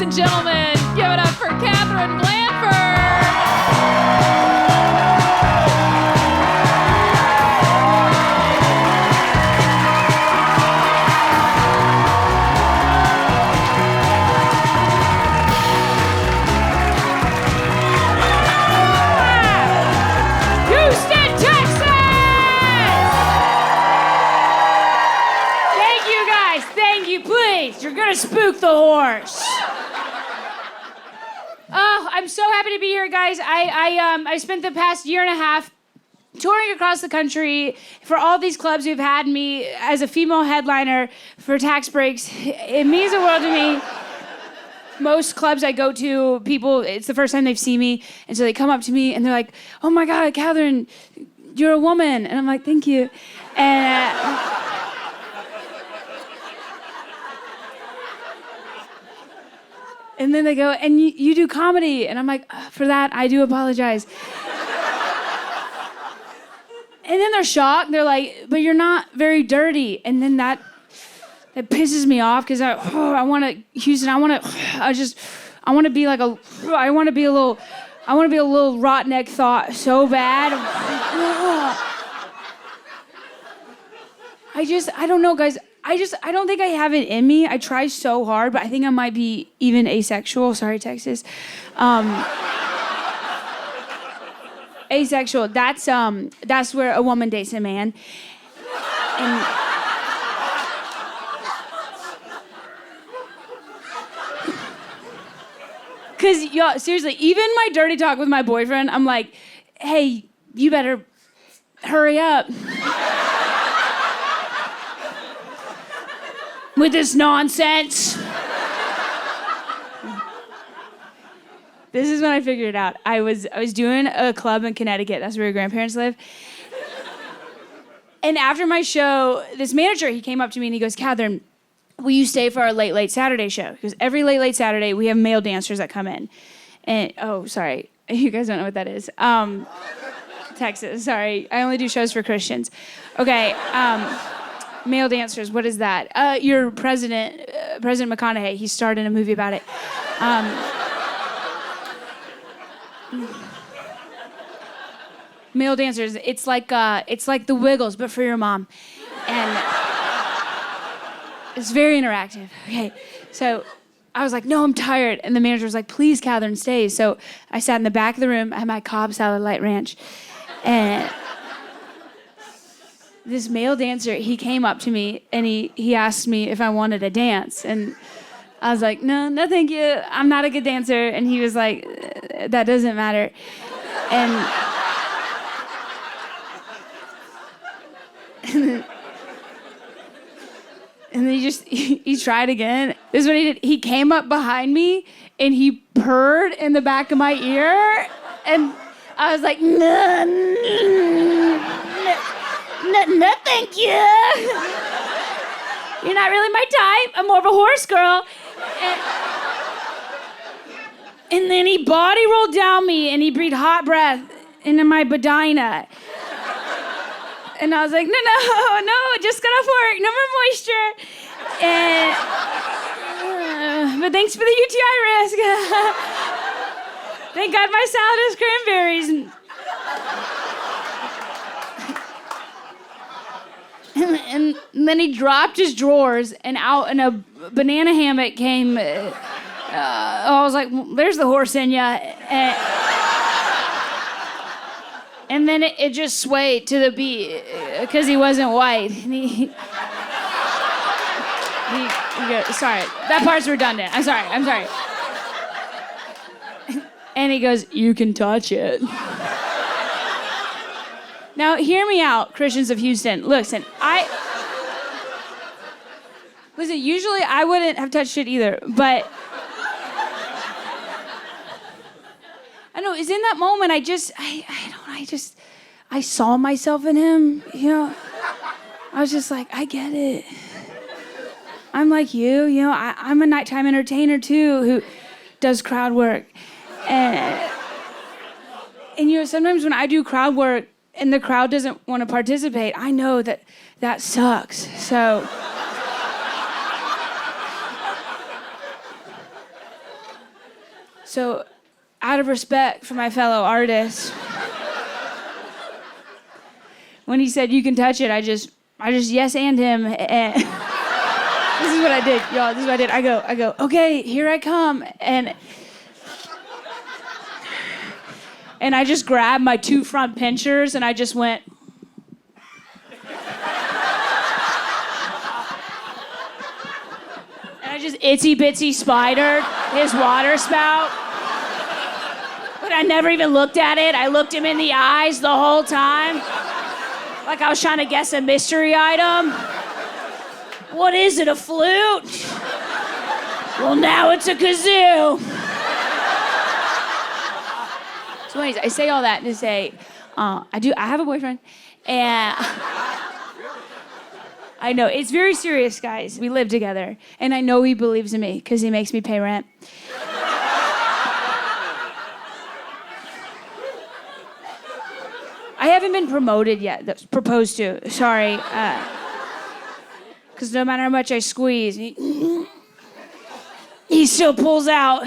ladies and gentlemen. Give it up for Katherine Blanford. Houston, Texas! Thank you, guys. Thank you, please. You're gonna spook the horse. Oh, I'm so happy to be here, guys. I spent the past year and a half touring across the country for all these clubs who've had me as a female headliner for tax breaks. It means the world to me. Most clubs I go to, people, it's the first time they've seen me, and so they come up to me and they're like, "Oh my God, Katherine, you're a woman." And I'm like, "Thank you." And and then they go, "And you do comedy." And I'm like, "For that, I do apologize." And then they're shocked. They're like, "But you're not very dirty." And then that pisses me off because I want to, Houston, I want to be like I want to be a little rotneck thought so bad. I don't know, guys. I don't think I have it in me. I try so hard, but I think I might be even asexual. Sorry, Texas. Asexual. That's where a woman dates a man. And because, y'all, seriously, even my dirty talk with my boyfriend, I'm like, "Hey, you better hurry up with this nonsense." This is when I figured it out. I was doing a club in Connecticut. That's where your grandparents live. And after my show, this manager, he came up to me and he goes, "Katherine, will you stay for our late Saturday show?" Because every late Saturday, we have male dancers that come in. And, oh, sorry. You guys don't know what that is. Texas, sorry. I only do shows for Christians. Okay, male dancers, what is that? Your President McConaughey, he starred in a movie about it. Male dancers, it's like the Wiggles, but for your mom. And it's very interactive. Okay, so I was like, "No, I'm tired." And the manager was like, "Please, Katherine, stay." So I sat in the back of the room. I had my Cobb salad light ranch. And this male dancer, he came up to me and he asked me if I wanted to dance. And I was like, no, thank you. I'm not a good dancer. And he was like, "That doesn't matter." And then he tried again. This is what he did. He came up behind me and he purred in the back of my ear. And I was like, no, thank you. You're not really my type. I'm more of a horse girl. And then he body rolled down me and he breathed hot breath into my vagina. And I was like, no, just got off work, no more moisture. And, but thanks for the UTI risk. Thank God my salad has cranberries. And then he dropped his drawers and out in a banana hammock came, I was like, well, there's the horse in ya. And then it just swayed to the beat because he wasn't white. And he goes, sorry, that part's redundant. I'm sorry. And he goes, "You can touch it." Now, hear me out, Christians of Houston. Listen, usually I wouldn't have touched it either, but I know, it's in that moment, I saw myself in him, you know. I was just like, I get it. I'm like you know, I'm a nighttime entertainer too who does crowd work. And you know, sometimes when I do crowd work and the crowd doesn't want to participate, I know that sucks. So So, out of respect for my fellow artists, when he said, you can touch it, I just yes and him. And this is what I did, y'all. This is what I did. I go, okay, here I come. And I just grabbed my 2 front pinchers and I just went. And I just itsy bitsy spidered his water spout. But I never even looked at it. I looked him in the eyes the whole time. Like I was trying to guess a mystery item. What is it, a flute? Well, now it's a kazoo. So anyways, I say all that to say, I have a boyfriend, and I know, it's very serious, guys. We live together, and I know he believes in me, because he makes me pay rent. I haven't been promoted yet, that's proposed to, sorry. Because no matter how much I squeeze, he still pulls out.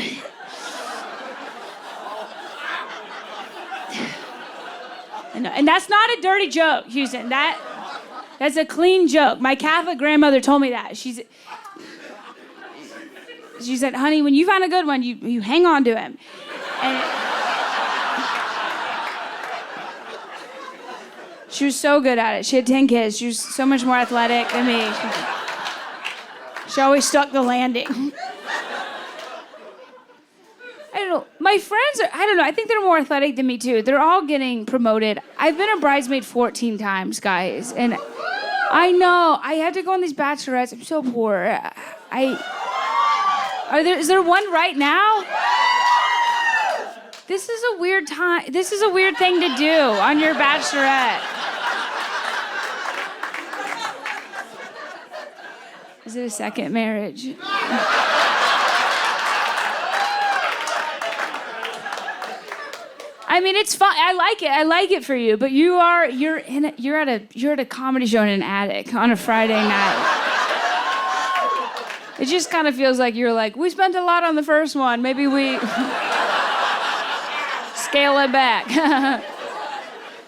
And that's not a dirty joke, Houston. That's a clean joke. My Catholic grandmother told me that. She said, honey, when you find a good one, you hang on to him. And she was so good at it. She had 10 kids. She was so much more athletic than me. She always stuck the landing. I don't know. My friends are, I don't know, I think they're more athletic than me too. They're all getting promoted. I've been a bridesmaid 14 times, guys. And I know, I had to go on these bachelorettes. I'm so poor. Is there one right now? This is a weird time. This is a weird thing to do on your bachelorette. Is it a second marriage? I mean, it's fun. I like it. I like it for you. But you're at a comedy show in an attic on a Friday night. It just kind of feels like you're like, we spent a lot on the first one. Maybe we scale it back.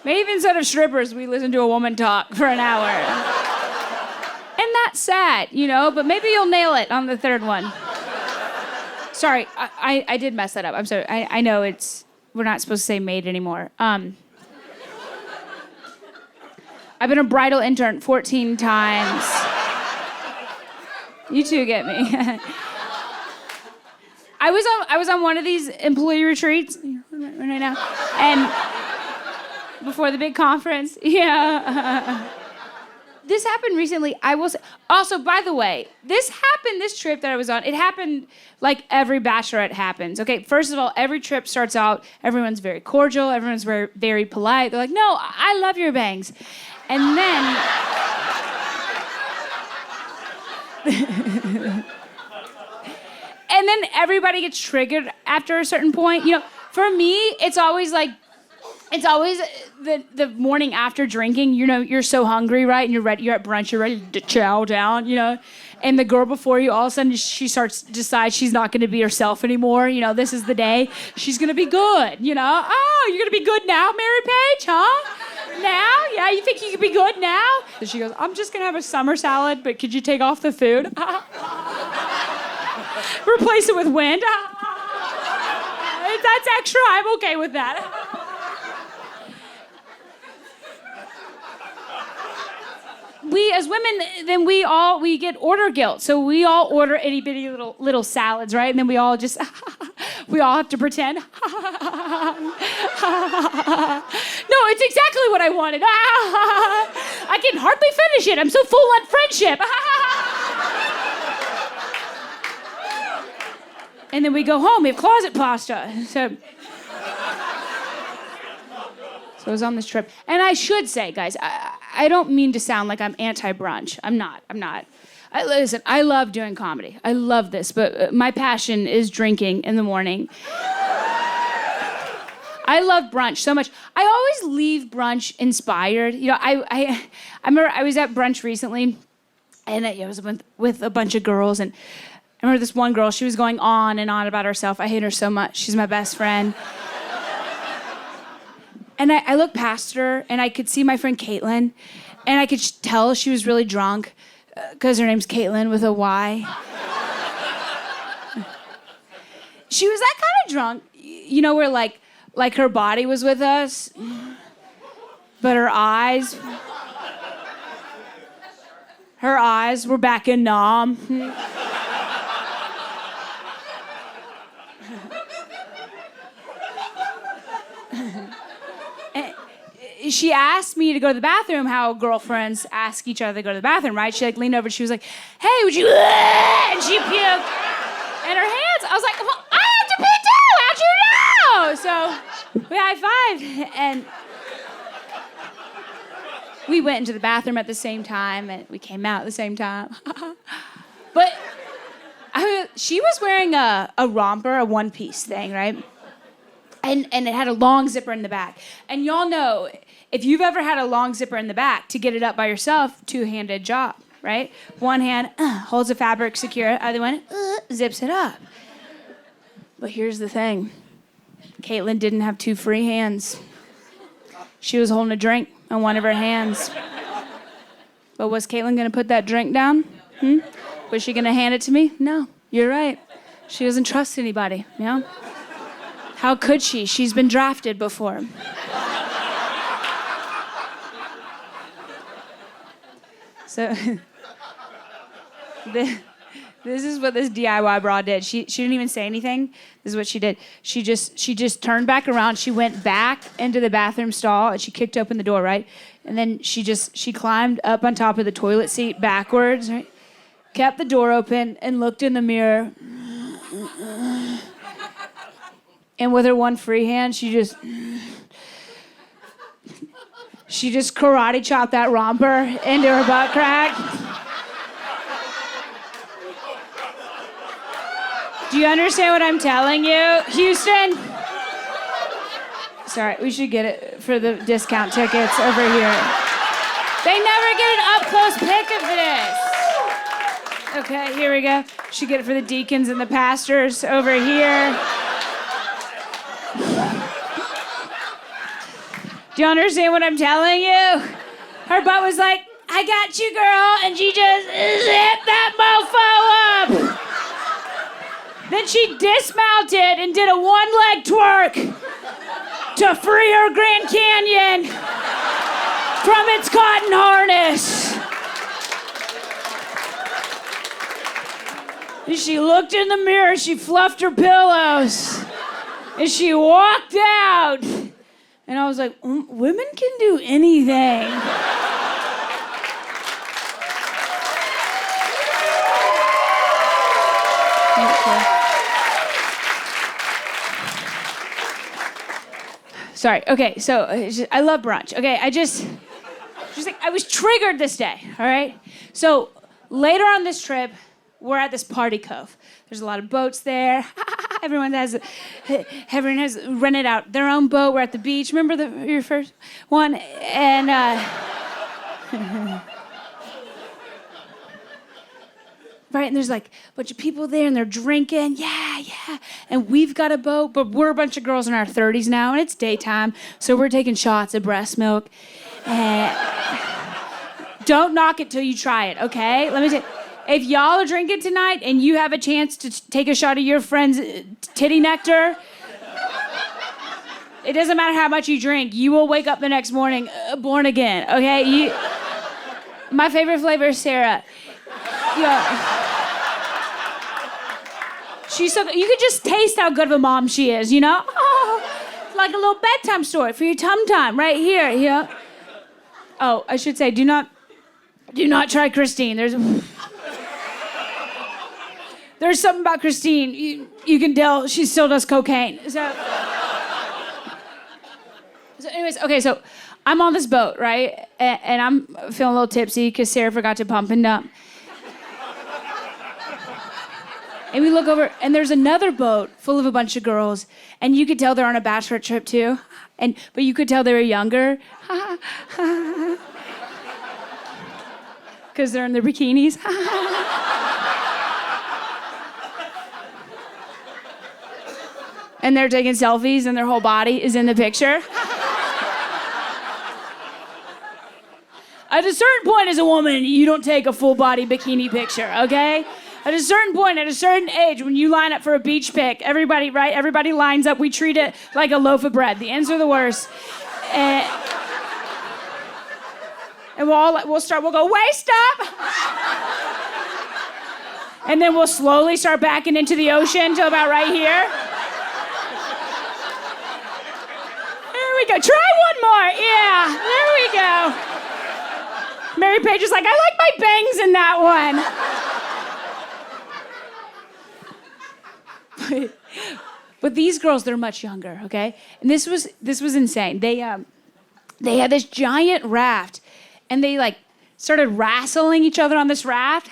Maybe instead of strippers, we listen to a woman talk for an hour. And that's sad, you know. But maybe you'll nail it on the third one. Sorry, I did mess that up. I'm sorry. I know we're not supposed to say maid anymore. I've been a bridal intern 14 times. You two get me. I was on one of these employee retreats right now, and before the big conference. Yeah. This happened recently. I will say. Also, by the way, this trip that I was on, it happened like every bachelorette happens. Okay, first of all, every trip starts out, everyone's very cordial, everyone's very, very polite. They're like, no, I love your bangs. And then... and then everybody gets triggered after a certain point. You know, for me, it's always the morning after drinking, you know, you're so hungry, right? And you're at brunch, you're ready to chow down, you know? And the girl before you, all of a sudden, she starts to decide she's not going to be herself anymore. You know, this is the day. She's going to be good, you know? Oh, you're going to be good now, Mary Paige, huh? Now? Yeah, you think you can be good now? And she goes, I'm just going to have a summer salad, but could you take off the food? Replace it with wind. If that's extra, I'm okay with that. We, as women, then we get order guilt. So we all order itty bitty little salads, right? And then we all just, we all have to pretend. No, it's exactly what I wanted. I can hardly finish it. I'm so full on friendship. And then we go home, we have closet pasta. So I was on this trip. And I should say, guys, I don't mean to sound like I'm anti-brunch. I'm not. Listen, I love doing comedy. I love this, but my passion is drinking in the morning. I love brunch so much. I always leave brunch inspired. You know, I remember I was at brunch recently, and I was with a bunch of girls, and remember this one girl, she was going on and on about herself. I hate her so much. She's my best friend. And I looked past her, and I could see my friend Caitlin, and I could tell she was really drunk, because her name's Caitlin with a Y. She was that kind of drunk, where like her body was with us, but her eyes were back in Nam. She asked me to go to the bathroom, how girlfriends ask each other to go to the bathroom, right? She leaned over, she was like, hey, would you, and she puked in her hands. I was like, well, I have to pee too, how'd you know? So we high-fived, and we went into the bathroom at the same time, and we came out at the same time. But she was wearing a romper, a one-piece thing, right? And it had a long zipper in the back. And y'all know, if you've ever had a long zipper in the back, to get it up by yourself, two-handed job, right? One hand holds the fabric secure, other one zips it up. But here's the thing. Caitlin didn't have two free hands. She was holding a drink on one of her hands. But was Caitlin going to put that drink down? Was she going to hand it to me? No, you're right. She doesn't trust anybody, How could she? She's been drafted before. So this is what this DIY bra did. She didn't even say anything. This is what she did. She just turned back around. She went back into the bathroom stall and she kicked open the door, right? And then she climbed up on top of the toilet seat backwards, right? Kept the door open and looked in the mirror. And with her one free hand, she just karate chopped that romper into her butt crack. Do you understand what I'm telling you, Houston? Sorry, we should get it for the discount tickets over here. They never get an up-close pic of this. Okay, here we go. Should get it for the deacons and the pastors over here. Do you understand what I'm telling you? Her butt was like, I got you, girl, and she just zipped that mofo up. Then she dismounted and did a one-leg twerk to free her Grand Canyon from its cotton harness. And she looked in the mirror, she fluffed her pillows, and she walked out. And I was like, women can do anything. Sorry, okay, so I love brunch. Okay, I was triggered this day, all right? So later on this trip, we're at this party cove. There's a lot of boats there. Everyone has rented out their own boat. We're at the beach. Remember your first one? And right, and there's like a bunch of people there, and they're drinking. Yeah. And we've got a boat, but we're a bunch of girls in our 30s now, and it's daytime, so we're taking shots of breast milk. Don't knock it till you try it, okay? Let me tell you. If y'all are drinking tonight and you have a chance to take a shot of your friend's titty nectar, it doesn't matter how much you drink, you will wake up the next morning born again, okay? My favorite flavor is Sarah. She's so good. You could just taste how good of a mom she is, Oh, like a little bedtime story for your tum-tum right here, Oh, I should say, do not try Christine. There's something about Christine. You can tell she still does cocaine. So anyways, okay, so I'm on this boat, right? And I'm feeling a little tipsy because Sarah forgot to pump and dump. And we look over, and there's another boat full of a bunch of girls, and you could tell they're on a bachelor trip too. But you could tell they were younger. Because they're in their bikinis. and they're taking selfies and their whole body is in the picture. At a certain point as a woman, you don't take a full body bikini picture, okay? At a certain point, at a certain age, when you line up for a beach pic, everybody lines up. We treat it like a loaf of bread. The ends are the worst. And we'll go, waist up! And then we'll slowly start backing into the ocean till about right here. There we go. Try one more. Yeah, there we go. Mary Page is like, I like my bangs in that one. But these girls, they're much younger, okay? And this was insane. They had this giant raft, and they like started wrestling each other on this raft,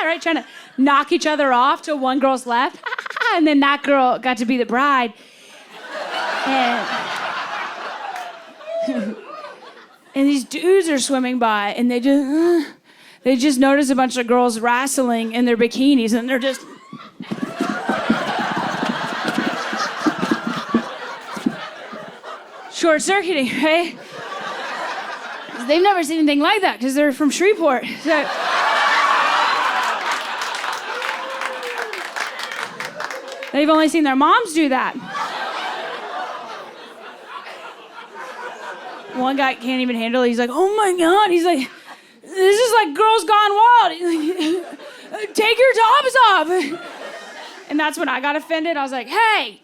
right? Trying to knock each other off till one girl's left, and then that girl got to be the bride. And these dudes are swimming by, and they just notice a bunch of girls wrestling in their bikinis, and they're just. Short-circuiting, right? They've never seen anything like that because they're from Shreveport. So. They've only seen their moms do that. One guy can't even handle it. He's like, oh my God. He's like, this is like Girls Gone Wild. He's like, take your tops off. And that's when I got offended. I was like, hey,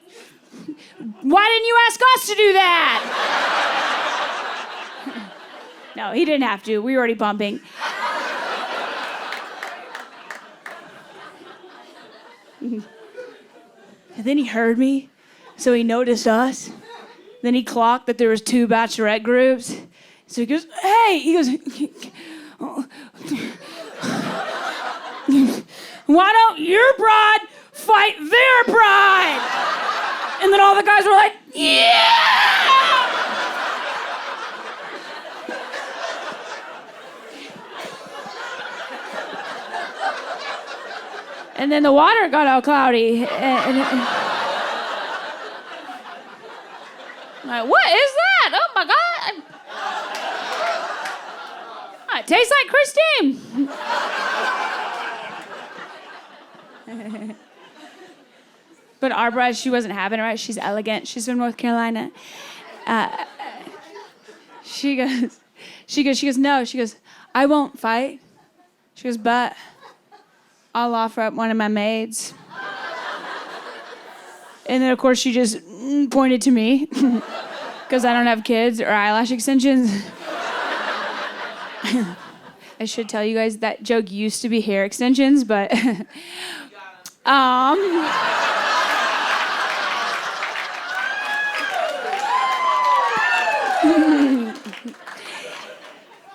why didn't you ask us to do that? No, he didn't have to. We were already bumping. And then he heard me, so he noticed us. Then he clocked that there was 2 bachelorette groups. So he goes, hey, why don't your bride fight their bride? And then all the guys were like, yeah! And then the water got all cloudy. I'm like, what is that? Oh my God. It tastes like Christine. But our bride, she wasn't having it, right? She's elegant. She's from North Carolina. She goes, no. She goes, I won't fight. She goes, but I'll offer up one of my maids. And then, of course, she just pointed to me because I don't have kids or eyelash extensions. I should tell you guys that joke used to be hair extensions, but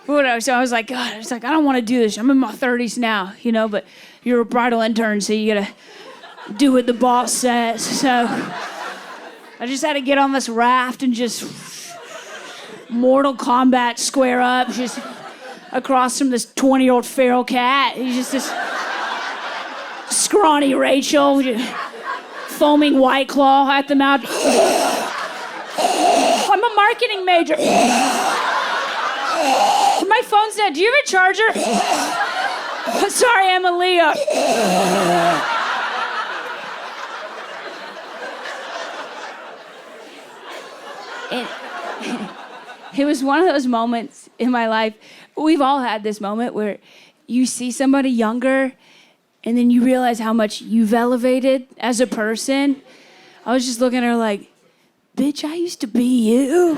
whatever. So I was like, God, I don't want to do this. I'm in my 30s now, but you're a bridal intern, so you gotta do what the boss says. So I just had to get on this raft and just Mortal Kombat square up, just across from this 20-year-old feral cat. He's just this scrawny Rachel, foaming White Claw at the mouth. I'm a marketing major. My phone's dead. Do you have a charger? Sorry, I'm a Leo. It was one of those moments in my life. We've all had this moment where you see somebody younger and then you realize how much you've elevated as a person. I was just looking at her like, bitch, I used to be you.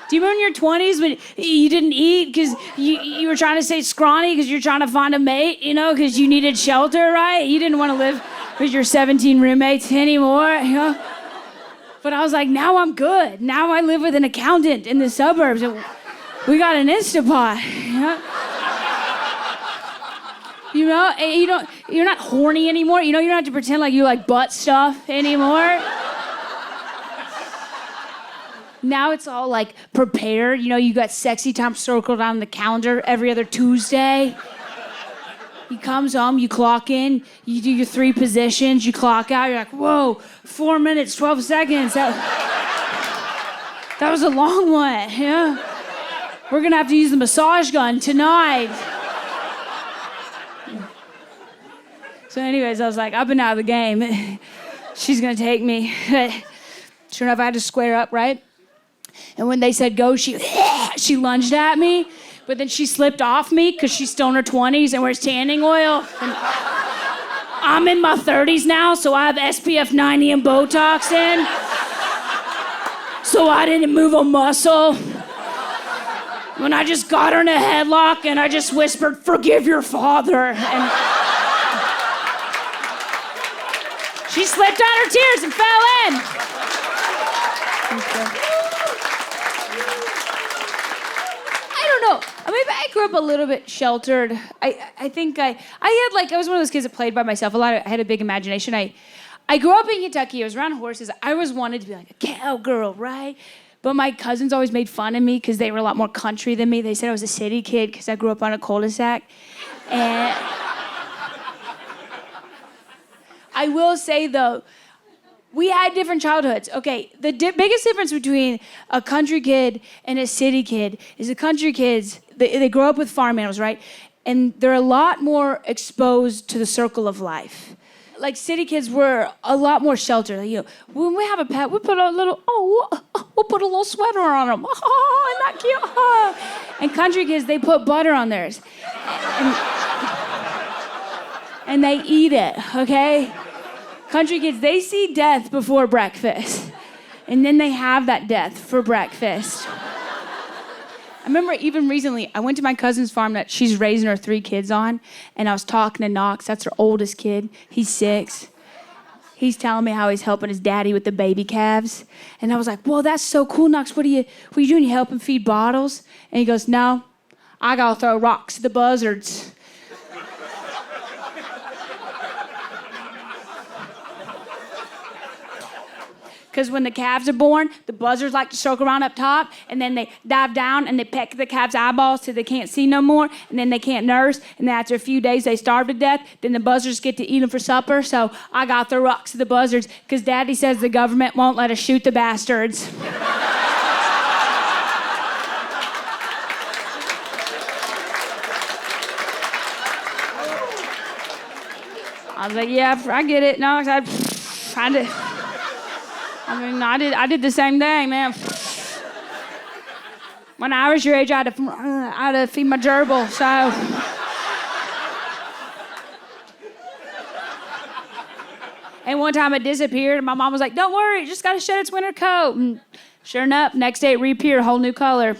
Do you remember in your 20s when you didn't eat because you were trying to stay scrawny because you're trying to find a mate, because you needed shelter, right? You didn't want to live with your 17 roommates anymore, But I was like, now I'm good. Now I live with an accountant in the suburbs. We got an Instapot. You're not horny anymore. You don't have to pretend like you like butt stuff anymore. Now it's all like prepared. You got sexy time circled on the calendar every other Tuesday. He comes home, you clock in, you do your 3 positions, you clock out, you're like, whoa, 4 minutes, 12 seconds. That was a long one, yeah. We're gonna have to use the massage gun tonight. So anyways, I was like, I've been out of the game. She's gonna take me. Sure enough, I had to square up, right? And when they said go, she lunged at me, but then she slipped off me because she's still in her 20s and wears tanning oil. And I'm in my 30s now, so I have SPF 90 and Botox in. So I didn't move a muscle. When I just got her in a headlock and I just whispered, forgive your father. And she slipped on her tears and fell in. I don't know. Maybe I grew up a little bit sheltered. I think I was one of those kids that played by myself. I had a big imagination. I grew up in Kentucky. I was around horses. I always wanted to be like a cowgirl, right? But my cousins always made fun of me because they were a lot more country than me. They said I was a city kid because I grew up on a cul-de-sac. And I will say, though, we had different childhoods. Okay, the biggest difference between a country kid and a city kid is the country kids, they grow up with farm animals, right? And they're a lot more exposed to the circle of life. Like city kids were a lot more sheltered. You know, when we have a pet, we put a little, we'll put a little sweater on them. Oh, isn't that cute? Oh. And country kids, they put butter on theirs. And they eat it, okay? Country kids, they see death before breakfast. And then they have that death for breakfast. I remember even recently, I went to my cousin's farm that she's raising her 3 kids on, and I was talking to Knox, that's her oldest kid. He's 6. He's telling me how he's helping his daddy with the baby calves. And I was like, well, that's so cool, Knox. What are you doing? You help him feed bottles? And he goes, no, I gotta throw rocks at the buzzards. Because when the calves are born, the buzzards like to stroke around up top, and then they dive down and they peck the calves' eyeballs till they can't see no more, and then they can't nurse, and then after a few days they starve to death. Then the buzzards get to eat them for supper, so I got the rocks to the buzzards because Daddy says the government won't let us shoot the bastards. I was like, yeah, I get it. No, I did the same thing, man. When I was your age, I had to feed my gerbil, so. And one time it disappeared, and my mom was like, don't worry, it just got to shed its winter coat. And sure enough, next day it reappeared, a whole new color.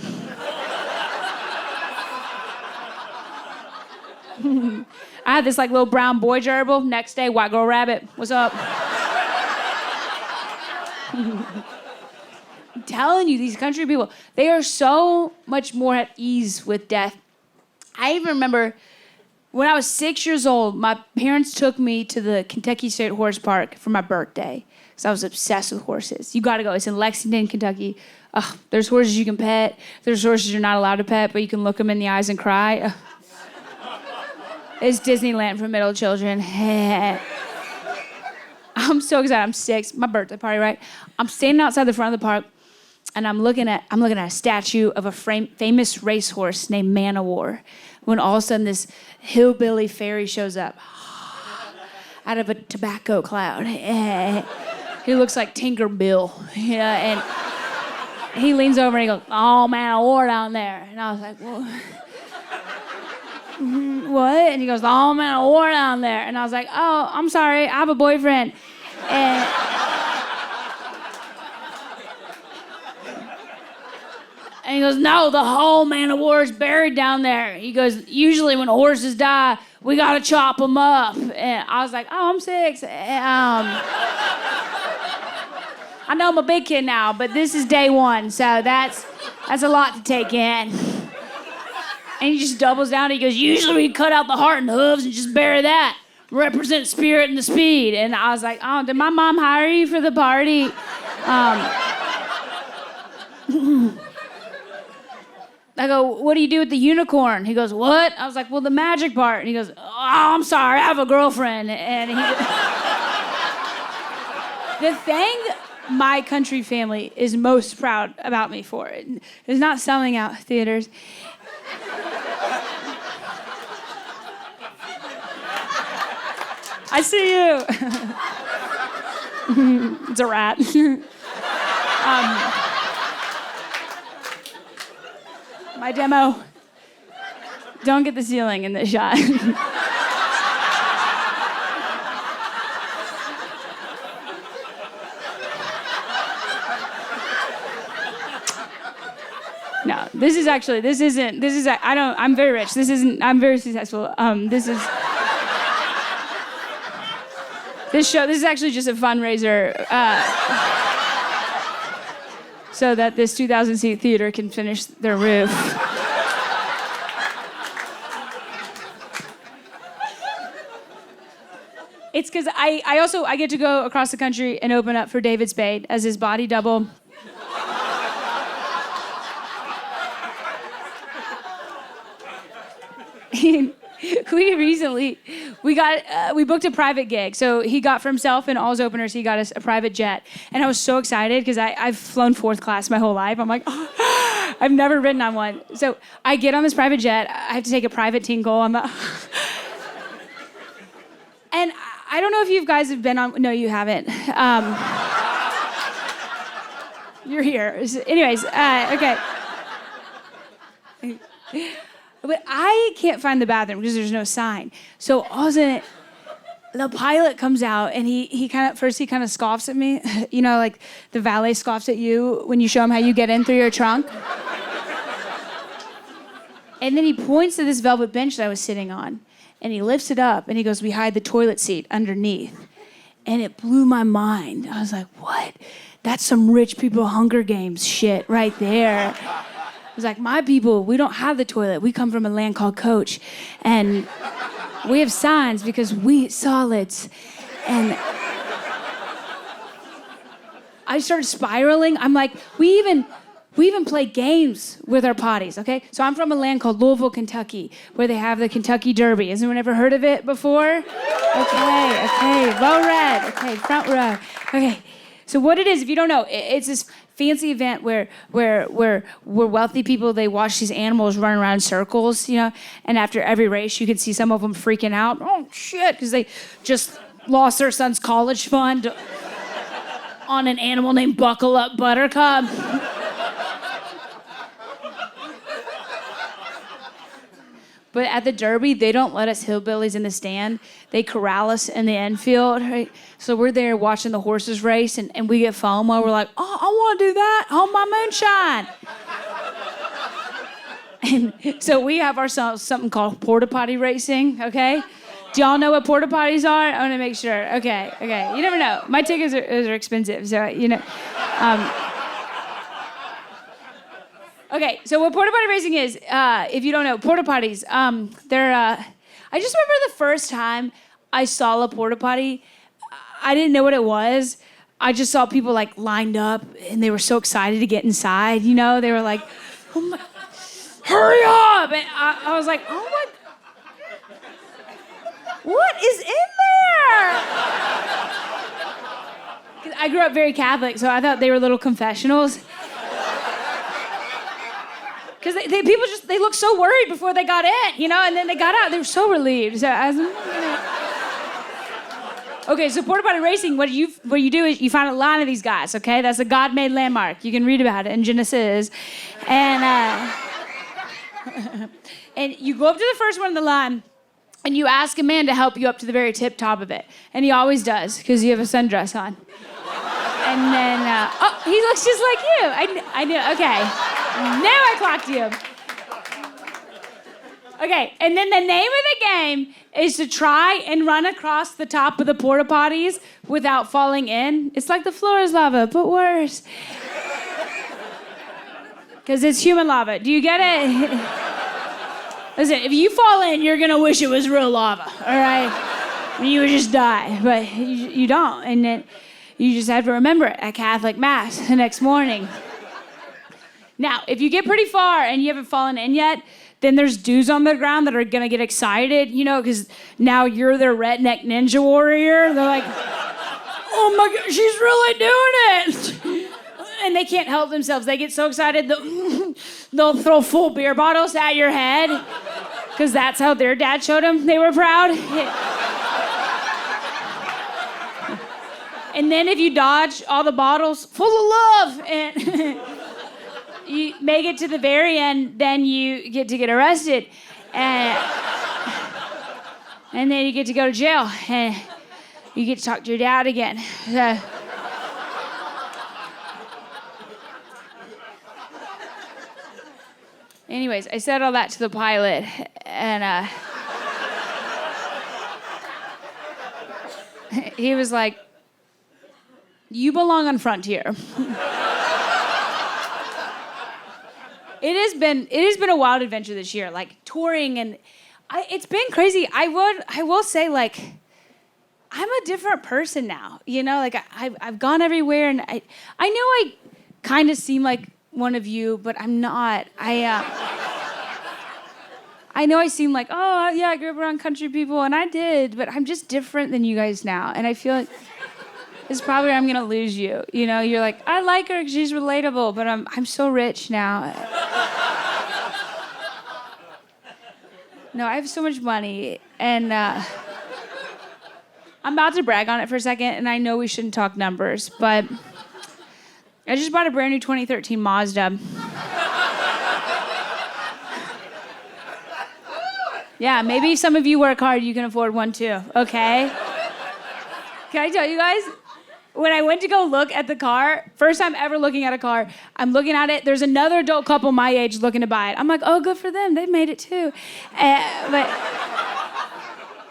I had this like little brown boy gerbil. Next day, white girl rabbit. What's up? I'm telling you, these country people, they are so much more at ease with death. I even remember when I was 6 years old, my parents took me to the Kentucky State Horse Park for my birthday because I was obsessed with horses. You got to go. It's in Lexington, Kentucky. There's horses you can pet. There's horses you're not allowed to pet, but you can look them in the eyes and cry. It's Disneyland for middle children. I'm so excited. I'm 6. My birthday party, right? I'm standing outside the front of the park, and I'm looking at a statue of a famous racehorse named Man o' War. When all of a sudden this hillbilly fairy shows up out of a tobacco cloud. He looks like Tinker Bill, and he leans over and he goes, "Oh, Man o' War down there." And I was like, "Whoa." What? And he goes, "Oh, Man o' War down there." And I was like, "Oh, I'm sorry, I have a boyfriend." And he goes, "No, the whole Man o' War is buried down there." He goes, "Usually when horses die, we gotta chop them up." And I was like, "Oh, I'm 6. I know I'm a big kid now, but this is day 1, so that's a lot to take in." And he just doubles down. He goes, "Usually we cut out the heart and the hooves and just bury that. Represent spirit and the speed." And I was like, "Oh, did my mom hire you for the party?" I go, what do you do with the unicorn? He goes, what? I was like, well, the magic part. And he goes, oh, I'm sorry, I have a girlfriend. And he the thing my country family is most proud about me for is not selling out theaters. I see you. It's a rat. My demo. Don't get the ceiling in this shot. No, I'm very rich. I'm very successful. This is actually just a fundraiser so that this 2,000-seat theater can finish their roof. It's because I get to go across the country and open up for David Spade as his body double. We booked a private gig. So he got for himself and all his openers, he got us a private jet. And I was so excited because I've flown fourth class my whole life. I'm like, oh, I've never ridden on one. So I get on this private jet. I have to take a private tinkle. And I don't know if you guys have been on, no, you haven't. You're here. Anyways, okay. But I can't find the bathroom because there's no sign. So all of a sudden, the pilot comes out and he kind of scoffs at me. You know, like the valet scoffs at you when you show him how you get in through your trunk. And then he points to this velvet bench that I was sitting on. And he lifts it up and he goes, we hide the toilet seat underneath. And it blew my mind. I was like, what? That's some rich people Hunger Games shit right there. I was like, my people, we don't have the toilet. We come from a land called Coach. And we have signs because we eat solids. And I started spiraling. I'm like, we even play games with our potties, okay? So I'm from a land called Louisville, Kentucky, where they have the Kentucky Derby. Has anyone ever heard of it before? Okay, low red. Okay, front row. Okay, so what it is, if you don't know, it's this fancy event where wealthy people, they watch these animals run around in circles, you know, and after every race, you can see some of them freaking out. Oh, shit, because they just lost their son's college fund on an animal named Buckle Up Buttercup. But at the Derby, they don't let us hillbillies in the stand. They corral us in the infield, right? So we're there watching the horses race, and we get FOMO. We're like, oh, I want to do that. Hold my moonshine. And so we have ourselves something called porta potty racing, okay? Do y'all know what porta potties are? I want to make sure. Okay. You never know. My tickets are expensive, so, you know. Okay, so what porta potty racing is, if you don't know, porta potties, they're, I just remember the first time I saw a porta potty, I didn't know what it was. I just saw people like lined up and they were so excited to get inside, you know? They were like, oh my, hurry up! And I was like, oh my, what is in there? 'Cause I grew up very Catholic, so I thought they were little confessionals. Because people they looked so worried before they got in, you know, and then they got out, they were so relieved. So okay, so porta potty racing, what you do is you find a line of these guys, okay? That's a God-made landmark. You can read about it in Genesis. And and you go up to the first one in the line, and you ask a man to help you up to the very tip top of it. And he always does, because you have a sundress on. And then, oh, he looks just like you. I knew, okay. Now I clocked you. Okay, and then the name of the game is to try and run across the top of the porta potties without falling in. It's like the floor is lava, but worse. Because it's human lava. Do you get it? Listen, if you fall in, you're going to wish it was real lava, all right? You would just die, but you don't. And then you just have to remember it at Catholic Mass the next morning. Now, if you get pretty far and you haven't fallen in yet, then there's dudes on the ground that are gonna get excited, because now you're their redneck ninja warrior. They're like, oh my God, she's really doing it. And they can't help themselves. They get so excited, they'll throw full beer bottles at your head, because that's how their dad showed them they were proud. And then if you dodge all the bottles full of love and you make it to the very end, then you get to get arrested. And then you get to go to jail. And you get to talk to your dad again. Anyways, I said all that to the pilot. And he was like, you belong on Frontier. It has been a wild adventure this year, like touring, and it's been crazy. I will say, like, I'm a different person now. Like I've gone everywhere, and I know I kind of seem like one of you, but I'm not. I know I seem like, oh yeah, I grew up around country people, and I did, but I'm just different than you guys now, and I feel like it's probably where I'm gonna lose you. You're like, I like her because she's relatable, but I'm so rich now. No, I have so much money, and I'm about to brag on it for a second, and I know we shouldn't talk numbers, but I just bought a brand new 2013 Mazda. Yeah, maybe some of you work hard, you can afford one too, okay? Can I tell you guys? When I went to go look at the car, first time ever looking at a car, I'm looking at it, there's another adult couple my age looking to buy it. I'm like, oh, good for them, they've made it too.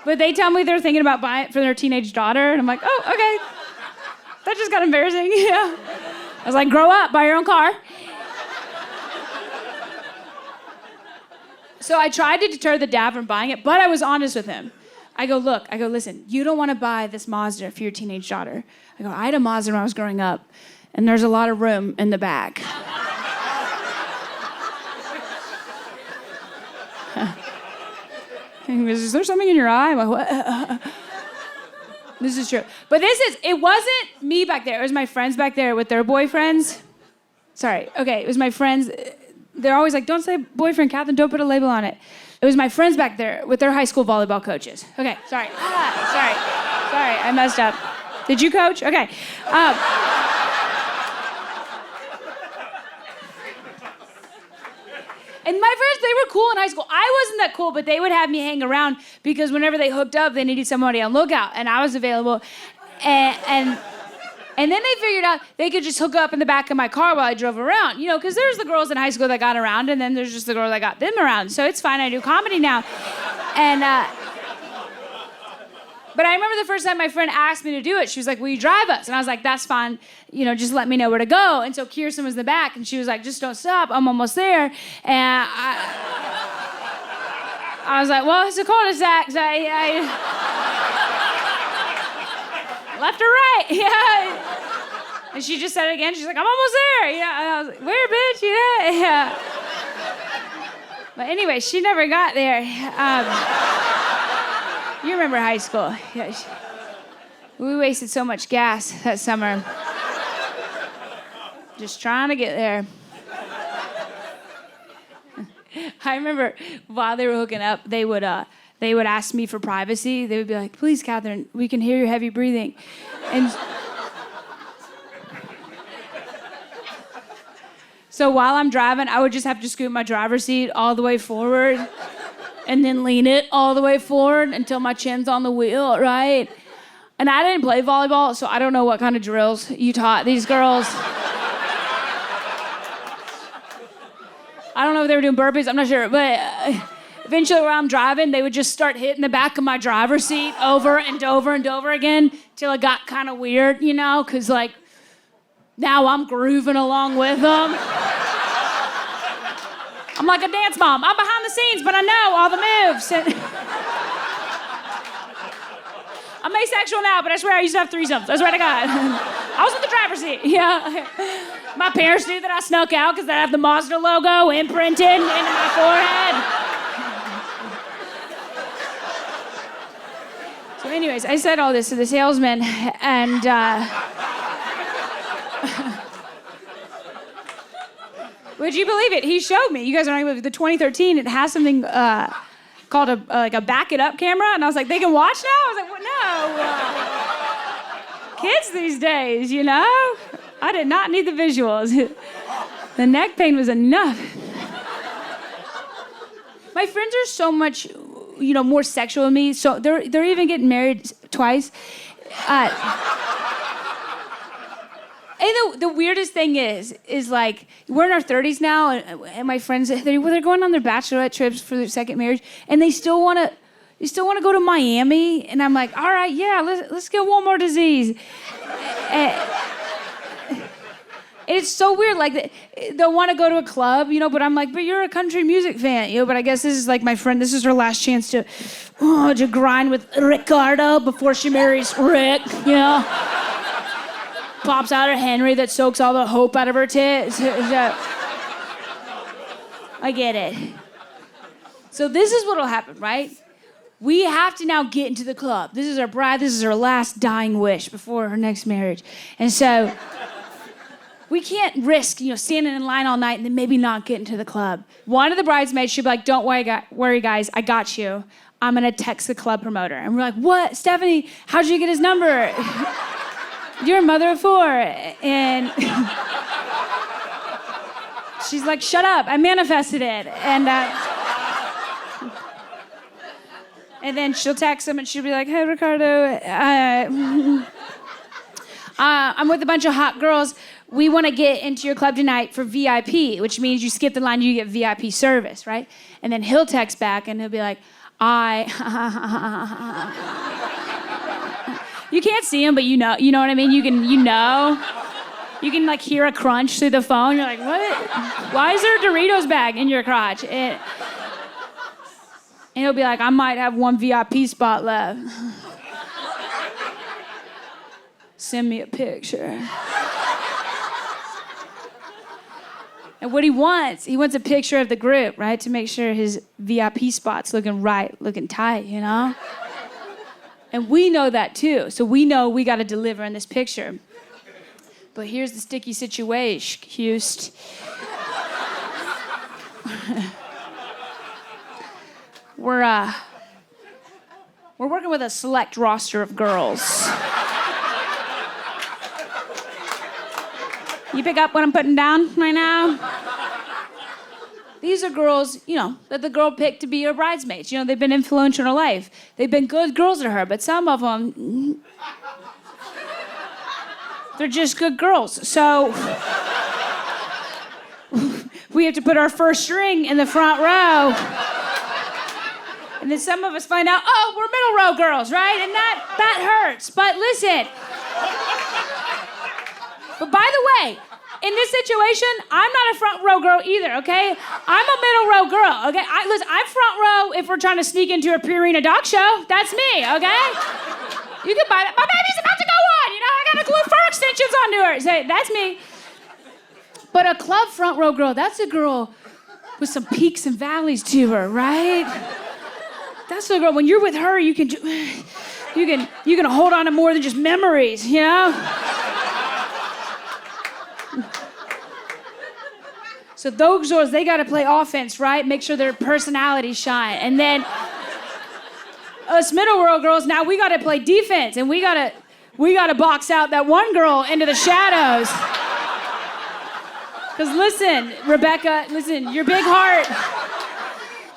But they tell me they're thinking about buying it for their teenage daughter, and I'm like, oh, okay. That just got embarrassing, yeah. I was like, grow up, buy your own car. So I tried to deter the dad from buying it, but I was honest with him. I go, listen, you don't want to buy this Mazda for your teenage daughter. I go, I had a Mazda when I was growing up, and there's a lot of room in the back. He goes, is there something in your eye? I'm like, what? This is true. But it wasn't me back there. It was my friends back there with their boyfriends. Sorry, okay, it was my friends. They're always like, don't say boyfriend, Catherine, don't put a label on it. It was my friends back there with their high school volleyball coaches. Okay, sorry, I messed up. Did you coach? Okay. And my friends, they were cool in high school. I wasn't that cool, but they would have me hang around because whenever they hooked up, they needed somebody on lookout, and I was available. And then they figured out they could just hook up in the back of my car while I drove around, because there's the girls in high school that got around, and then there's just the girl that got them around. So it's fine, I do comedy now. But I remember the first time my friend asked me to do it, she was like, will you drive us? And I was like, that's fine, just let me know where to go. And so Kirsten was in the back, and she was like, just don't stop, I'm almost there. And I was like, well, it's a cul-de-sac, so left or right, yeah. And she just said it again. She's like, I'm almost there. Yeah. And I was like, where, bitch? Yeah. But anyway, she never got there. You remember high school. Yeah. We wasted so much gas that summer. Just trying to get there. I remember while they were hooking up, they would ask me for privacy. They would be like, please, Catherine, we can hear your heavy breathing. And so while I'm driving, I would just have to scoot my driver's seat all the way forward and then lean it all the way forward until my chin's on the wheel, right? And I didn't play volleyball, so I don't know what kind of drills you taught these girls. I don't know if they were doing burpees, I'm not sure, but eventually while I'm driving, they would just start hitting the back of my driver's seat over and over and over again till it got kind of weird, because now I'm grooving along with them. I'm like a dance mom. I'm behind the scenes, but I know all the moves. I'm asexual now, but I swear I used to have threesomes. I swear to God. I was in the driver's seat. Yeah. My parents knew that I snuck out because I have the Mazda logo imprinted into my forehead. So anyways, I said all this to the salesman, and would you believe it? He showed me. You guys are not even the 2013. It has something called a back it up camera, and I was like, they can watch now? I was like, well, no. Kids these days, you know. I did not need the visuals. The neck pain was enough. My friends are so much, more sexual than me. So they're even getting married twice. And the weirdest thing is like, we're in our 30s now, and my friends, they're going on their bachelorette trips for their second marriage, and they still want to go to Miami, and I'm like, all right, yeah, let's get one more disease. And it's so weird, like, they'll want to go to a club, but I'm like, but you're a country music fan, but I guess this is like my friend, this is her last chance to grind with Ricardo before she marries Rick, Pops out her Henry that soaks all the hope out of her tits. I get it. So this is what'll happen, right? We have to now get into the club. This is our bride. This is her last dying wish before her next marriage. And so we can't risk, standing in line all night and then maybe not getting to the club. One of the bridesmaids should be like, don't worry, guys, I got you. I'm going to text the club promoter. And we're like, what? Stephanie, how'd you get his number? You're a mother of 4. And she's like, shut up, I manifested it. And then she'll text him and she'll be like, hey, Ricardo, I'm with a bunch of hot girls. We want to get into your club tonight for VIP, which means you skip the line, you get VIP service, right? And then he'll text back and he'll be like, You can't see him, but you know what I mean? You can like hear a crunch through the phone. You're like, what? Why is there a Doritos bag in your crotch? And he'll be like, I might have one VIP spot left. Send me a picture. And what he wants a picture of the group, right? To make sure his VIP spot's looking right, looking tight, And we know that too. So we know we got to deliver in this picture. But here's the sticky situation, Houston. We're working with a select roster of girls. You pick up what I'm putting down right now? These are girls, that the girl picked to be her bridesmaids. They've been influential in her life. They've been good girls to her, but some of them, they're just good girls. So we have to put our first string in the front row. And then some of us find out, we're middle row girls, right? And that hurts. But listen. But by the way, in this situation, I'm not a front row girl either, okay? I'm a middle row girl, okay? Listen, I'm front row if we're trying to sneak into a Purina dog show. That's me, okay? You can buy that. My baby's about to go on, I gotta glue fur extensions onto her. So that's me. But a club front row girl, that's a girl with some peaks and valleys to her, right? That's the girl, when you're with her, you can hold on to more than just memories, So those girls, they got to play offense, right? Make sure their personalities shine. And then us middle row girls, now we got to play defense, and we got to box out that one girl into the shadows. Because listen, Rebecca, your big heart,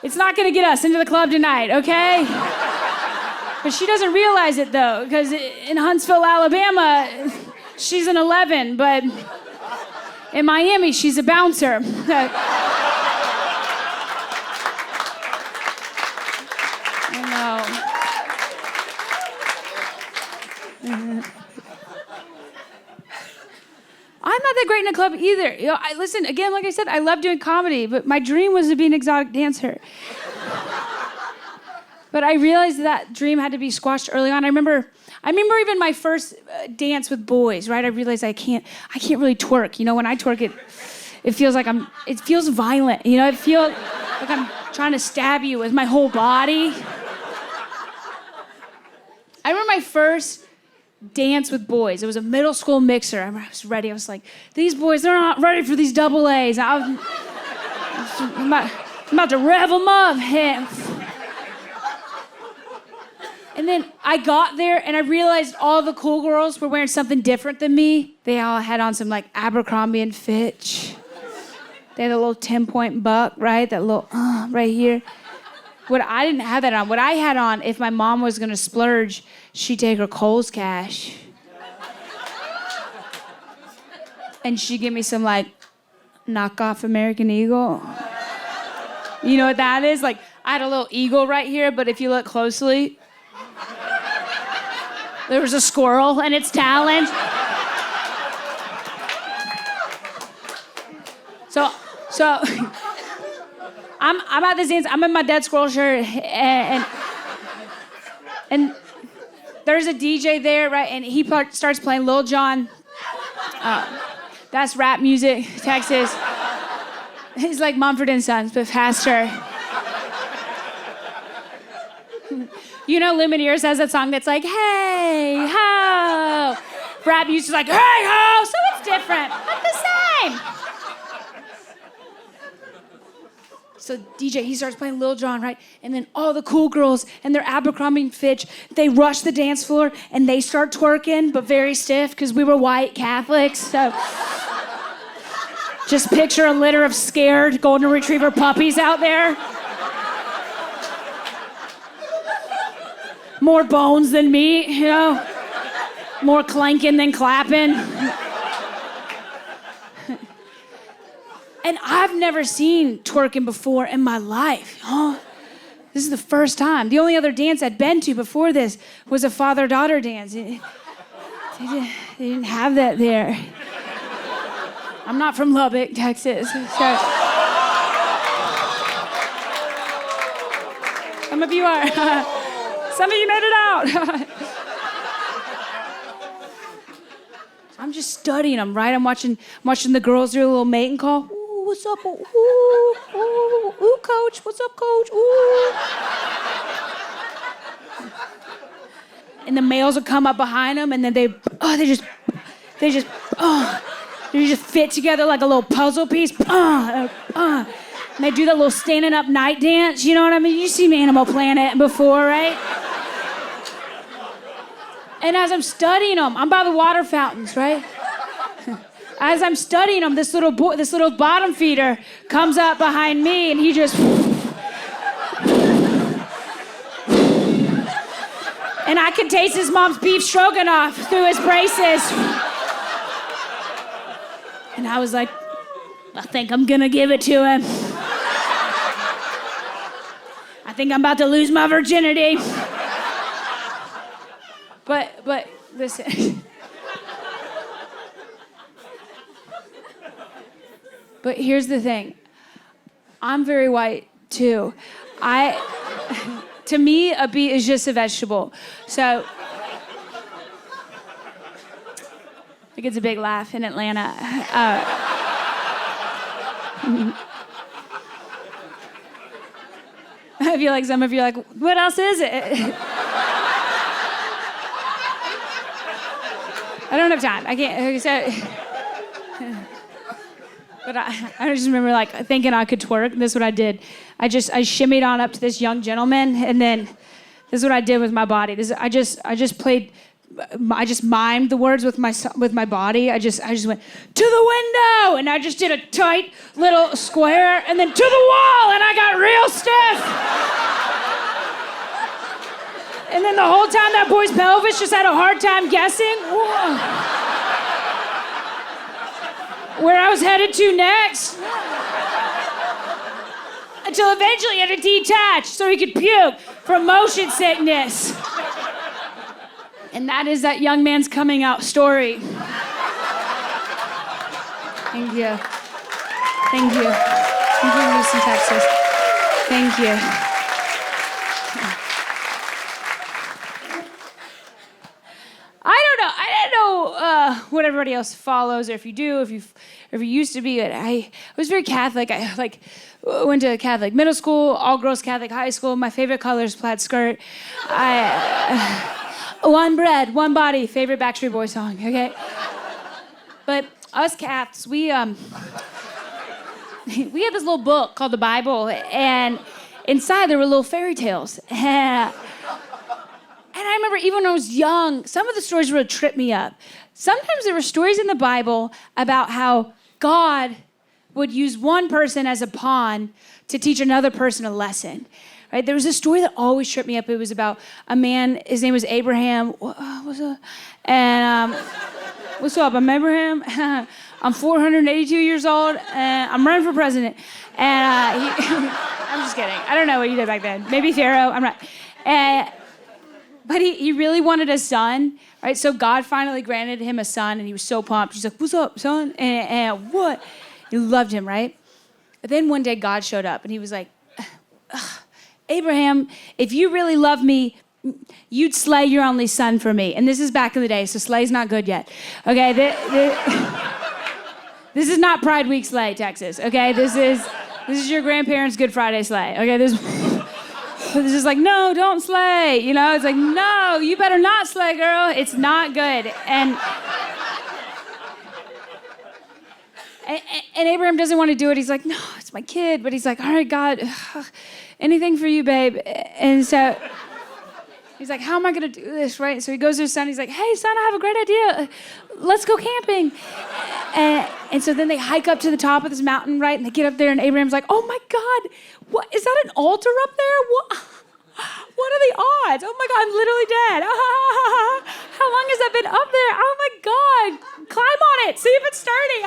it's not going to get us into the club tonight, okay? But she doesn't realize it, though, because in Huntsville, Alabama, she's an 11, but in Miami, she's a bouncer. I know. I'm not that great in a club either. Listen, again, like I said, I love doing comedy, but my dream was to be an exotic dancer. But I realized that dream had to be squashed early on. I remember even my first dance with boys, right? I realized I can't really twerk. You know, when I twerk, it feels like it feels violent. You know, it feels like I'm trying to stab you with my whole body. I remember my first dance with boys. It was a middle school mixer. I was ready. I was like, these boys, they're not ready for these double A's. I'm about to rev them up. And then I got there and I realized all the cool girls were wearing something different than me. They all had on some like Abercrombie and Fitch. They had a little 10-point buck, right? That little right here. I didn't have that on. What I had on, if my mom was gonna splurge, she'd take her Kohl's cash. And she'd give me some like knockoff American Eagle. You know what that is? Like I had a little eagle right here, but if you look closely, there was a squirrel and its talons. So I'm at this dance. I'm in my dead squirrel shirt, and there's a DJ there, right? And he starts playing Lil Jon. That's rap music, Texas. He's like Mumford and Sons, but faster. You know, Lumineers has that song that's like, hey, ho. Rap music's like, hey, ho. So it's different, but the same. So DJ, he starts playing Lil Jon, right? And then all the cool girls and their Abercrombie and Fitch, they rush the dance floor and they start twerking, but very stiff because we were white Catholics. So just picture a litter of scared golden retriever puppies out there. More bones than meat, you know? More clanking than clapping. And I've never seen twerking before in my life. Oh, this is the first time. The only other dance I'd been to before this was a father-daughter dance. They didn't have that there. I'm not from Lubbock, Texas. So. Some of you are. Some of you made it out. I'm just studying them, right? I'm watching the girls do a little mating call. Ooh, what's up? Ooh, ooh, ooh, coach. What's up, coach? Ooh. And the males will come up behind them, and then they just fit together like a little puzzle piece. And they do that little standing up night dance. You know what I mean? You've seen Animal Planet before, right? And as I'm studying them, I'm by the water fountains, right? As I'm studying them, this little bottom feeder comes up behind me, and he just... And I could taste his mom's beef stroganoff through his braces. And I was like, I think I'm gonna give it to him. I think I'm about to lose my virginity. But listen. But here's the thing. I'm very white too. To me, a beet is just a vegetable. So it gets a big laugh in Atlanta. I feel like some of you are like, what else is it? I don't have time. I can't. But I just remember like thinking I could twerk. This is what I did. I shimmied on up to this young gentleman, and then this is what I did with my body. I just mimed the words with my body. I just went to the window, and I just did a tight little square, and then to the wall, and I got real stiff. And then the whole time that boy's pelvis just had a hard time guessing where I was headed to next. Until eventually he had to detach so he could puke from motion sickness. And that is that young man's coming out story. Thank you. Thank you. Thank you, Houston, Texas. Thank you. what everybody else follows, or if you do, if you used to be. I was very Catholic. I went to Catholic middle school, all girls Catholic high school. My favorite color is plaid skirt. One bread, one body. Favorite Backstreet Boys song. Okay, but us Caths, we had this little book called the Bible, and inside there were little fairy tales. And I remember even when I was young, some of the stories really tripped me up. Sometimes there were stories in the Bible about how God would use one person as a pawn to teach another person a lesson. Right? There was a story that always tripped me up. It was about a man, his name was Abraham. What's up? And what's up? I'm Abraham. I'm 482 years old, and I'm running for president. And I'm just kidding. I don't know what you did back then. Maybe Pharaoh. I'm not. But he really wanted a son, right? So God finally granted him a son, and he was so pumped. He's like, what's up, son? And what? He loved him, right? But then one day God showed up, and he was like, Abraham, if you really love me, you'd slay your only son for me. And this is back in the day, so slay's not good yet. Okay, this is not Pride Week slay, Texas, okay? This is your grandparents' Good Friday slay, okay? This is like, no, don't slay. You know, it's like, no, you better not slay, girl. It's not good. And Abraham doesn't want to do it. He's like, no, it's my kid. But he's like, all right, God, anything for you, babe. And so he's like, how am I going to do this, right? So he goes to his son. He's like, hey, son, I have a great idea. Let's go camping. And so then they hike up to the top of this mountain, right? And they get up there, and Abraham's like, oh, my God, what is that, an altar up there? What are the odds? Oh, my God, I'm literally dead. How long has that been up there? Oh, my God, climb on it. See if it's sturdy.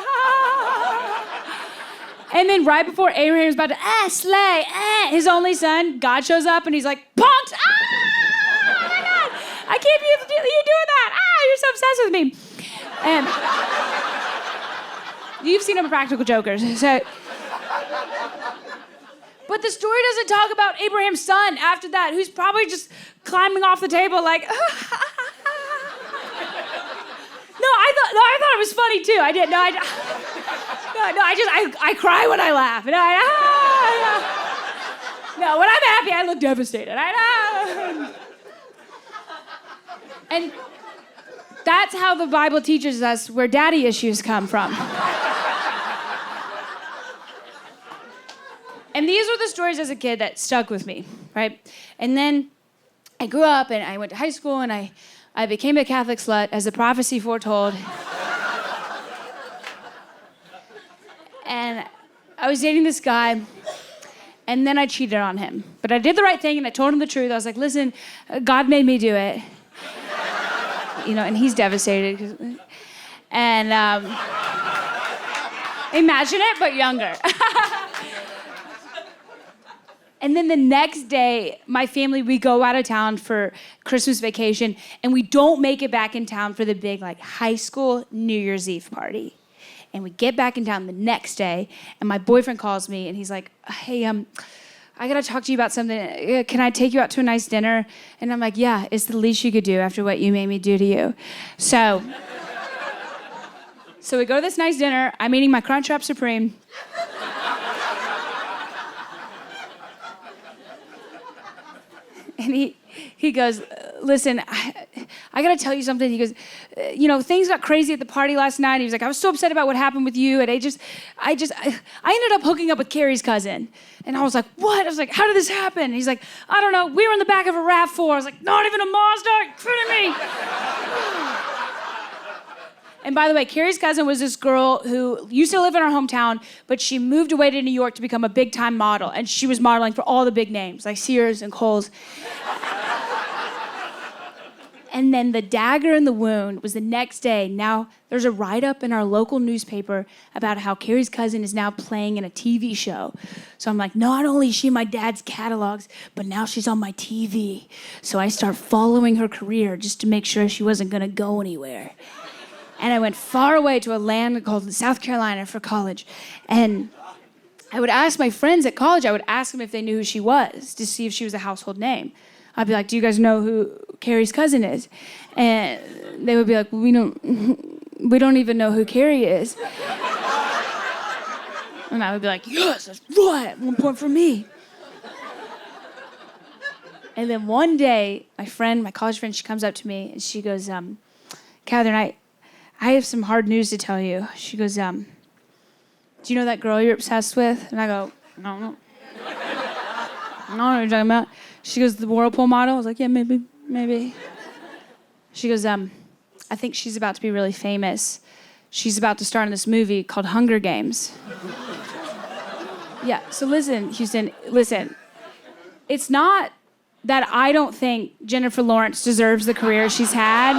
And then right before Abraham's about to slay his only son, God shows up, and he's like, punks. Oh, my God, I can't believe you doing that. You're so obsessed with me. And you've seen him in Practical Jokers. So, but the story doesn't talk about Abraham's son after that, who's probably just climbing off the table like, I thought it was funny too. I did. I cry when I laugh. No, when I'm happy, I look devastated. And that's how the Bible teaches us where daddy issues come from. And these were the stories as a kid that stuck with me, right? And then I grew up, and I went to high school, and I became a Catholic slut, as the prophecy foretold. And I was dating this guy, and then I cheated on him. But I did the right thing, and I told him the truth. I was like, listen, God made me do it. You know, and he's devastated. And imagine it, but younger. And then the next day, my family, we go out of town for Christmas vacation, and we don't make it back in town for the big, like, high school New Year's Eve party. And we get back in town the next day, and my boyfriend calls me, and he's like, hey, I gotta talk to you about something. Can I take you out to a nice dinner? And I'm like, yeah, it's the least you could do after what you made me do to you. So we go to this nice dinner. I'm eating my Crunchwrap Supreme. And he goes, listen, I gotta tell you something. He goes, things got crazy at the party last night. He was like, I was so upset about what happened with you, and I ended up hooking up with Carrie's cousin. And I was like, what? I was like, how did this happen? And he's like, I don't know. We were in the back of a RAV4. I was like, not even a Mazda? Are you kidding me? And by the way, Carrie's cousin was this girl who used to live in our hometown, but she moved away to New York to become a big-time model. And she was modeling for all the big names, like Sears and Kohl's. And then the dagger in the wound was the next day. Now, there's a write-up in our local newspaper about how Carrie's cousin is now playing in a TV show. So I'm like, not only is she in my dad's catalogs, but now she's on my TV. So I start following her career just to make sure she wasn't gonna go anywhere. And I went far away to a land called South Carolina for college. And I would ask my friends at college, I would ask them if they knew who she was to see if she was a household name. I'd be like, do you guys know who Carrie's cousin is? And they would be like, well, we don't we don't even know who Carrie is. And I would be like, yes, that's right, 1 point for me. And then one day, my college friend, she comes up to me and she goes, Katherine, I have some hard news to tell you. She goes, do you know that girl you're obsessed with? And I go, no. I don't know what you're talking about. She goes, the Whirlpool model? I was like, yeah, maybe. She goes, I think she's about to be really famous. She's about to star in this movie called Hunger Games. Yeah, so listen, Houston, listen. It's not that I don't think Jennifer Lawrence deserves the career she's had.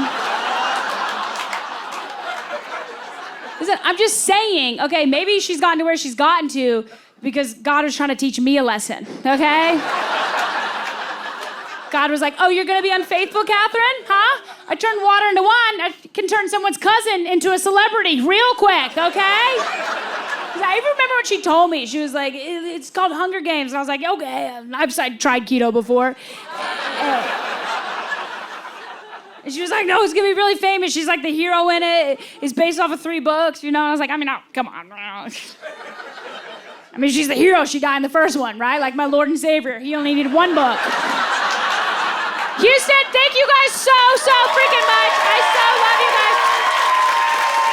Listen, I'm just saying, okay, maybe she's gotten to where she's gotten to because God was trying to teach me a lesson, okay? God was like, oh, you're gonna be unfaithful, Katherine? Huh? I turned water into wine. I can turn someone's cousin into a celebrity real quick, okay? I even remember what she told me. She was like, it's called Hunger Games. And I was like, okay, I've tried keto before. And she was like, no, it's gonna be really famous. She's like the hero in it. It's based off of 3 books, you know? And I was like, come on. I mean, she's the hero. She died in the first one, right? Like my Lord and Savior. He only needed 1 book. Houston, thank you guys so freaking much. I so love you guys.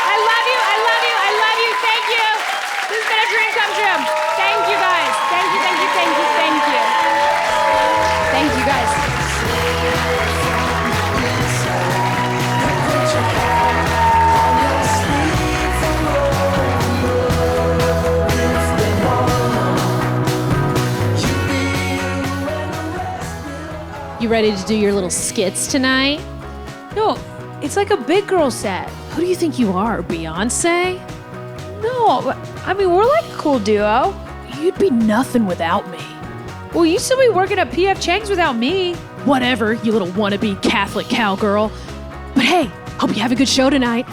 I love you. Thank you. This has been a dream come true. Thank you guys. Thank you. Thank you guys. You ready to do your little skits tonight? No, it's like a big girl set. Who do you think you are, Beyonce? No, I mean, we're like a cool duo. You'd be nothing without me. Well, you'd still be working at P.F. Chang's without me. Whatever, you little wannabe Catholic cowgirl. But hey, hope you have a good show tonight.